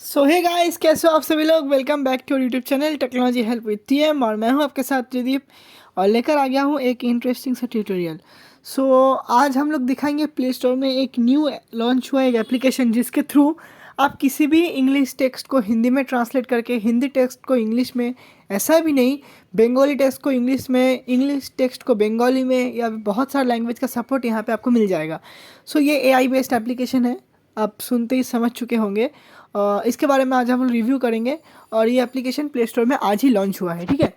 सो hey guys, कैसे हो आप सभी लोग। Welcome back to YouTube channel technology help with TM और मैं हूं आपके साथ त्रिदीप और लेकर आ गया हूं एक इंटरेस्टिंग सा ट्यूटोरियल। आज हम लोग दिखाएंगे प्ले स्टोर में एक न्यू लॉन्च हुआ एक एप्लीकेशन जिसके थ्रू आप किसी भी इंग्लिश टेक्स्ट को हिंदी में ट्रांसलेट करके हिंदी टेक्स्ट को इंग्लिश में, ऐसा भी नहीं, बंगाली टेक्स्ट को इंग्लिश में, इंग्लिश टेक्स्ट को बंगाली में, या बहुत सारा लैंग्वेज का सपोर्ट यहाँ पे आपको मिल जाएगा। ये एआई बेस्ड एप्लीकेशन है, आप सुनते ही समझ चुके होंगे। इसके बारे में आज हम रिव्यू करेंगे और ये एप्लीकेशन प्ले स्टोर में आज ही लॉन्च हुआ है। ठीक है,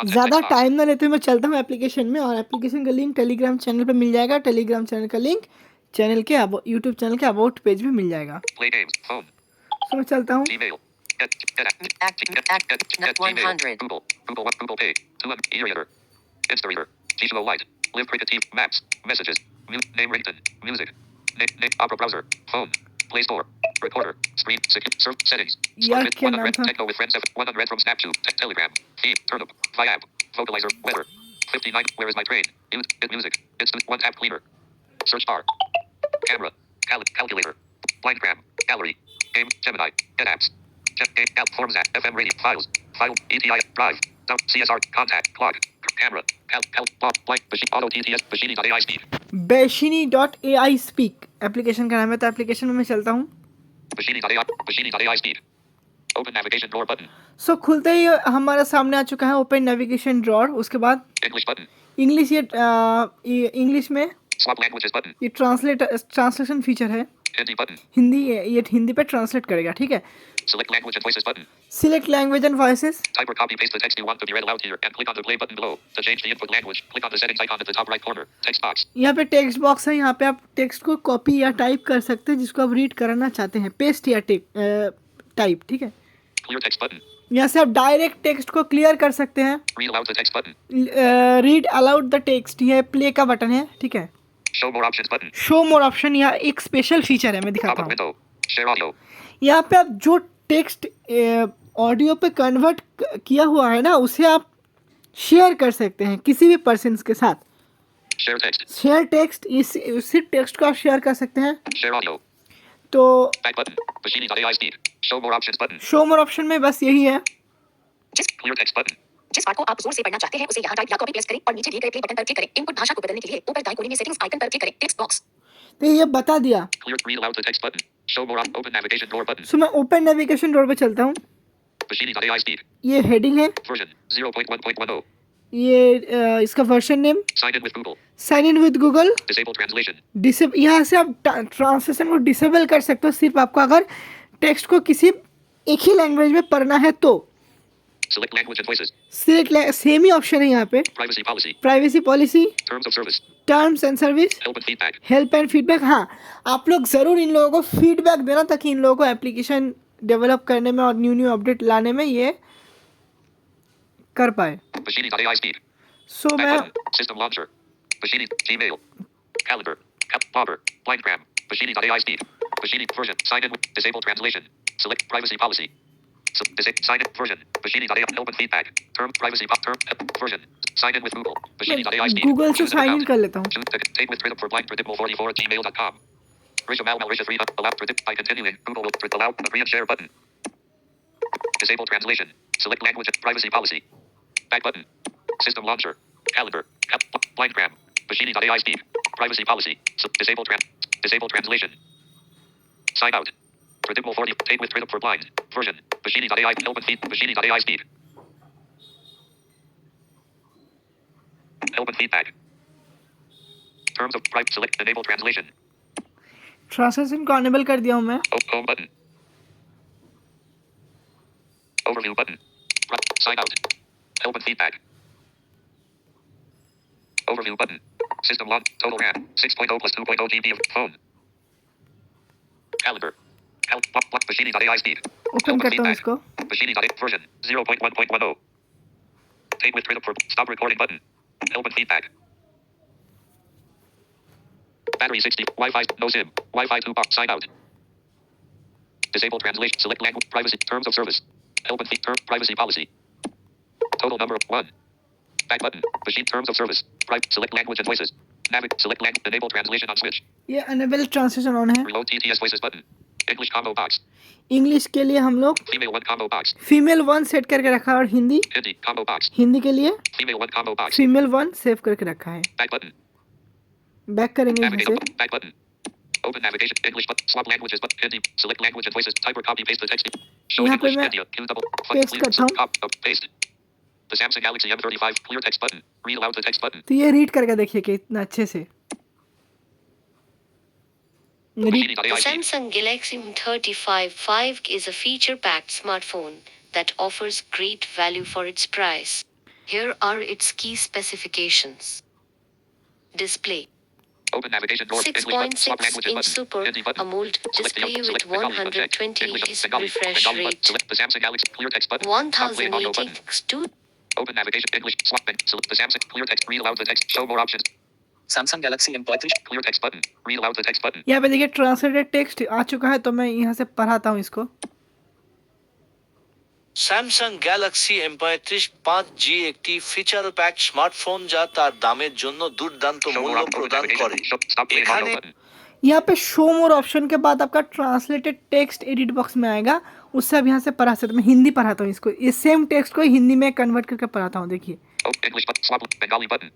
ज़्यादा टाइम ना लेते हुए मैं चलता हूँ एप्लीकेशन में, और एप्लीकेशन का लिंक टेलीग्राम चैनल पे मिल जाएगा। टेलीग्राम चैनल का लिंक चैनल के यूट्यूब चैनल के अबाउट पेज में मिल जाएगा। मैं चलता हूँ। browser, phone, Play Store, recorder, screen, search settings, यार क्या नाम था? Techno with friends, 100 from Snapchat, Telegram, Theme, Turnip, Viab, Vocalizer, Weather, 59, Where is my train, It music, Instant, One App Cleaner, Search bar, Camera, Calculator, Blindgram, Gallery, Game, Gemini, Get Apps, Forms app, FM radio, Files, File, ETI, Drive, CSR, Contact, Clock, Camera, Blank, Auto TTS, Bashini.ai speed. Bashini.ai speak application का नाम है। तो application में मैं चलता हूँ। Bashini.ai speed. Open navigation drawer button. खुलते ही हमारा सामने आ चुका है ओपन नेविगेशन ड्रॉअर। उसके बाद English button. इंग्लिश, ये इंग्लिश में Swap languages button. ये ट्रांसलेशन फीचर है। Hindi button. हिंदी, ये हिंदी पे ट्रांसलेट करेगा। ठीक है। Select language and voices button. Select language and voices. Type or copy paste the text you want to be read aloud here and click on the play button below. To change the input language, click on the settings icon at the top right corner. Text box. यहाँ पे text box है, यहाँ पे आप text को copy या type कर सकते हैं जिसको आप रीड करना चाहते हैं। पेस्ट या टाइप। ठीक है। Clear text button. यहाँ से आप डायरेक्ट टेक्स्ट को क्लियर कर सकते हैं। Read aloud the text button. Read aloud the text, ये प्ले का बटन है। ठीक है। Show more options button. Show मोर ऑप्शन, यह एक स्पेशल फीचर है, मैं दिखाता Pop-up हूँ। window. Share audio. यहाँ पे आप जो टेक्स्ट ऑडियो पे कन्वर्ट किया हुआ है ना, उसे आप शेयर कर सकते हैं किसी भी पर्सन के साथ। Share text. शेयर टेक्स्ट, इसी टेक्स्ट को आप शेयर कर सकते हैं। Share audio. तो Back button. Bashini.ai speed. Show more options button. Show मोर ऑप्शन में बस यही है। Clear text button. जिस पार्ट को आप जोर से पढ़ना चाहते हैं उसे यहाँ टाइप या कॉपी पेस्ट करें और नीचे दिए गए प्ले बटन पर क्लिक करें। इनपुट भाषा को बदलने के लिए ऊपर दाईं कोने में सेटिंग्स आइकन पर क्लिक करें। Text box. तो ये बता दिया। Clear. Read aloud the text button. Show more open navigation door button. मैं ओपन नेविगेशन डोर पे चलता हूँ। Bashini.ai speed. ये हेडिंग है, Version 0.1.10. ये इसका version name, Sign in with Google. Sign in with Google. Disable translation. यहाँ से आप ट्रांसलेशन को डिसेबल कर सकते हो, सिर्फ आपको अगर टेक्स्ट को किसी एक ही लैंग्वेज में पढ़ना है तो। Select language and voices. Select, same he option है यहाँ पे। Privacy policy. Privacy policy, Terms of service. Terms and service, Help and feedback. Help and feedback. हाँ, आप लोग ज़रूर इन लोगों को फीडबैक देना ताकि इन लोगों को एप्लीकेशन डेवलप करने में और न्यू अपडेट लाने में ये कर पाए। Bashini.ai speed. मैं Back button. System launcher. Bashini. Gmail. Calendar. Bobber. Blindgram. Bashini.ai speed. Bashini version. Sign in with disable translation. Select privacy policy. Sign in version. Bashini.ai. Help and feedback. Term privacy term version. Sign in with Google. Bashini.ai speed. Google से Choose an sign in account. कर लेता हूँ। Take with rhythm for blind predictable44 at gmail.com. Risha Malmal Risha 3 allow predict by continuing. Google will allow agree and share button. Disable translation. Select language and privacy policy. Back button. System launcher. Calendar. Blindgram. Bashini.ai speed. Privacy policy. Disable translation. Sign out. Predictable 40. Take with rhythm for blind. Version. Bashini.ai. Help and feed. Bashini.ai speed. Help and feedback. Terms of privacy. Select enable translation. Translation को enable कर दिया हूँ मैं। Home button. Overview button. Sign out. Help and feedback. Overview button. System launch. Total RAM. 6.0 plus 2.0 GB of phone. Calendar. Help. Bashini.ai speed. Open करता हूँ इसको। Bashini.ai version 0.1.10. Take with rhythm for stop recording button. Help and feedback. Battery 60. Wi-Fi. No SIM. Wi-Fi 2 box. Sign out. Disable translation. Select language. Privacy. Terms of service. Help and feed. Privacy policy. Total number of 1. Back button. Machine terms of service. Select language and voices. Select language. Enable translation on switch. ये enable translation on है। Reload TTS voices button. English combo box. English के लिए हम लोग Female 1 combo box. Female 1 set करके रखा है और Hindi Hindi combo box. Hindi के लिए Female 1 combo box. Female 1 save करके रखा है। Back button. बैक करेंगे यहाँ Navigate. से। Back button. Open navigation. English button. Swap languages button. Hindi. Select language and voices. Type or copy paste the text. Show यहाँ पे English. मैं India. Q double. Paste करता हूँ। Paste. The Samsung Galaxy M35 clear text button. Read aloud the text button. तो ये read करके देखिए कि इतना अच्छे से read Machine.ai. The Samsung Galaxy M35 5 is a feature-packed smartphone that offers great value for its price. Here are its key specifications. Display. Open navigation door. English button. Swap 6.6 languages inch button. Super Hindi button. AMOLED Select the display with select Bengali button. 120 English Hz Bengali. refresh Bengali button. rate. Select the Samsung Galaxy clear text button. Stop play audio 1080 button. x2. Open navigation. English. Swap. Select the Samsung clear text. Read aloud the text. Show more options. Samsung Galaxy M35 clear text button. Read aloud the text button. यहाँ पे देखिए translated text आ चुका है, तो मैं यहाँ से पढ़ाता हूँ इसको। স্যামসাং গ্যালাক্সি M35 5G একটি ফিচার প্যাক স্মার্টফোন যা তার দামের জন্য দুর্দান্ত Show more মূল্য options. Open প্রদান navigation. করে। Stop play audio এখানে button. यहाँ पे शो मोर ऑप्शन के बाद आपका ट्रांसलेटेड टेक्स्ट एडिट बॉक्स में आएगा, उससे आप यहाँ से पढ़ा सकते। मैं हिंदी पढ़ाता हूँ इसको, ये सेम टेक्स्ट को हिंदी में कन्वर्ट करके पढ़ाता हूँ। देखिए English button. Swap Bengali button.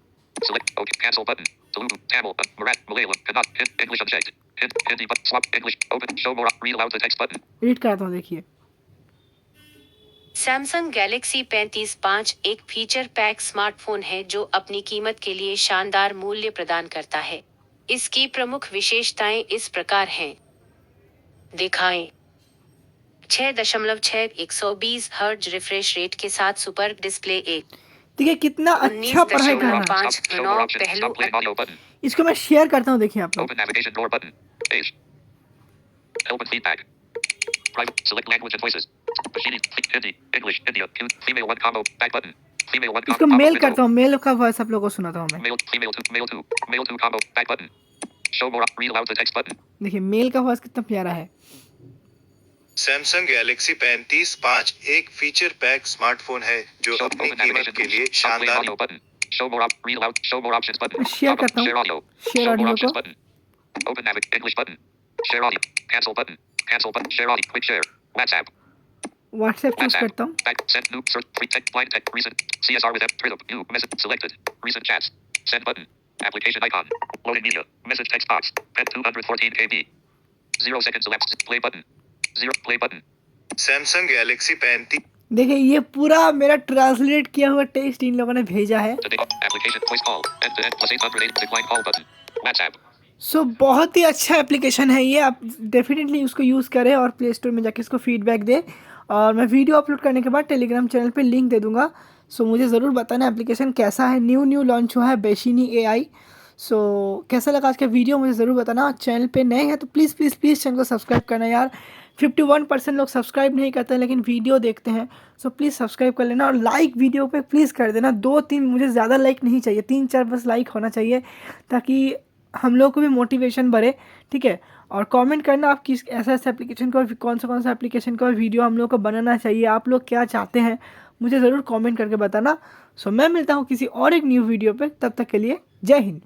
Select. Okay. Cancel button. Telugu. Tamil. Marathi. Malayalam. Kannada. English unchecked. Hindi button. Swap English. Open. Show more. Read aloud the text button. Read कराता हूँ। देखिए Samsung Galaxy 35 5 एक feature pack smartphone है जो अपनी कीमत के लिए शानदार मूल्य प्रदान करता है। इसकी प्रमुख विशेषताएं इस प्रकार हैं। दिखाएं 6.6 120 हर्ट्ज रिफ्रेश रेट के साथ सुपर डिस्प्ले एक देखिए कितना अच्छा पढ़ाई कर रहा है। 19.5 Show more नौ options. पहलू Stop playing audio button. इसको मैं शेयर करता हूँ। देखिए आप लोग Open navigation door button. Page. Help and feedback. Private. Select language and voices. Machine. Hindi. English. India. Q. Female 1 combo. Back button. Female 1 इसको combo. Mail करता हूँ, मेल का वॉइस आप लोगों को सुनाता हूँ मैं। Male. Female 2. Male 2. Male 2 combo. Back button. Show more. Read aloud the text button. देखिए मेल का वॉइस कितना प्यारा है। सैमसंग गैलेक्सी 35 5 एक फीचर पैक स्मार्टफोन है जो Show अपनी open कीमत navigation. के लिए Stop playing शानदार audio button. Show more. Read aloud. Show more options button. मैं शेयर Pop up. करता हूँ। Share audio. Share Show more audio options को button. Open navigation. English button. Share audio. Cancel button. Cancel button. Share audio. Quick share. WhatsApp. WhatsApp choose WhatsApp. करता हूँ। Back. Send new search. Free text. Blind text. Recent. CSR with F. Rhythm. New. Message. Selected. Recent chats. Send button. Application icon. Loading media. Message text box. Pen 214 KB. 0 seconds elapsed. Play button. 0. Play button. Samsung Galaxy 35 देखिए ये पूरा मेरा translate किया हुआ text in लोगों ने भेजा है। Today. Application. Voice call. End to end. Plus 808. Decline call button. WhatsApp. सो बहुत ही अच्छा एप्लीकेशन है ये, आप डेफिनेटली उसको यूज़ करें और प्ले स्टोर में जाके इसको फीडबैक दें। और मैं वीडियो अपलोड करने के बाद टेलीग्राम चैनल पे लिंक दे दूंगा। सो मुझे ज़रूर बताना एप्लीकेशन कैसा है। न्यू लॉन्च हुआ है बेशिनी AI। सो कैसा लगा आज का वीडियो मुझे ज़रूर बताना। चैनल पे नए हैं तो प्लीज़ चैनल को सब्सक्राइब करना यार। 51% लोग सब्सक्राइब नहीं करते हैं लेकिन वीडियो देखते हैं। सो प्लीज़ सब्सक्राइब कर लेना और लाइक वीडियो पे प्लीज़ कर देना। 2-3 मुझे ज़्यादा लाइक नहीं चाहिए, 3-4 बस लाइक होना चाहिए ताकि हम लोग को भी मोटिवेशन बढ़े। ठीक है, और कमेंट करना आप किस ऐसा एप्लीकेशन को, कौन सा एप्लीकेशन का वीडियो हम लोग को बनाना चाहिए, आप लोग क्या चाहते हैं मुझे ज़रूर कमेंट करके बताना। सो मैं मिलता हूँ किसी और एक न्यू वीडियो पे, तब तक के लिए जय हिंद।